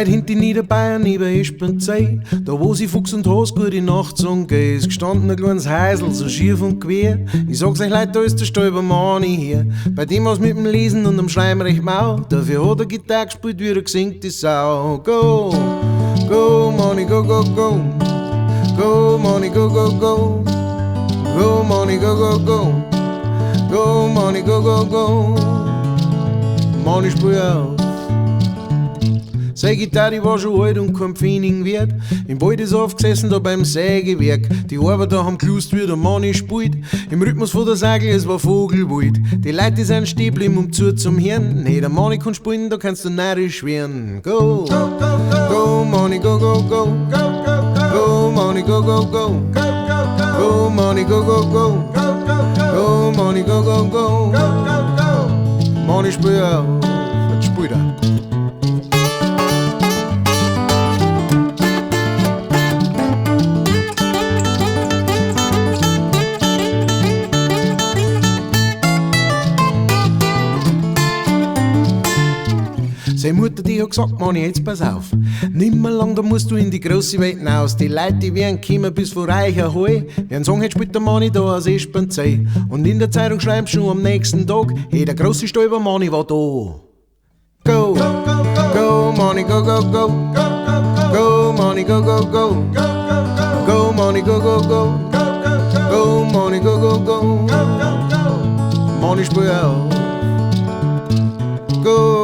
Weit hinten in Niederbayern, über Espendzei, da wo sie Fuchs und Has gute Nacht sagen, geh, ist gestanden ein kleines Heisel, so schief und quer. Ich sag's euch Leute, da ist der Stäubermanni hier, bei dem was mit dem Lesen und dem Schreiben recht mau, dafür hat er Gitarre gespielt, wie er gesingt die Sau. Go, go, Money, go, go, go, go, Money, go, go, go, go, Money, go, go, go, go, Money, go, go, go, Money, spiel auf. Seine Gitarre war schon alt und kein Pfennig wert. Im Wald ist er aufgesessen, da beim Sägewerk. Die Arbeiter haben gelust, wie der Manni spielt. Im Rhythmus von der Sagel, es war Vogelwild. Die Leute sind stehen geblieben, um zu zum Hirn. Hey, der Manni kann spielen, da kannst du narrisch werden. Go, go, go, go, Manni, go, go, go, go, go, go, Manni, go, go, go, go, go, go, Manni, go, go, go, go, go, go, Manni, go, go, go, go, go, go, Manni, spiel auf, was spielt er? Seine Mutter, die hat gesagt, Manni, jetzt pass auf. Nimmer lang, da musst du in die grosse Welt hinaus. Die Leute, die werden kommen bis vor Reicher Heu. Werden sagen, jetzt spielt der Manni da aus Espendzei. Und in der Zeitung schreiben schon am nächsten Tag, hey, der grosse Stäubermanni war da. Go, go, go, go, Manni, go, go, go, go, go, go, Manni, go, go, go, go, go, go, Manni, go, go, go, go, go, Manni, go, go, go, go, go, Manni, spiel auf. Go.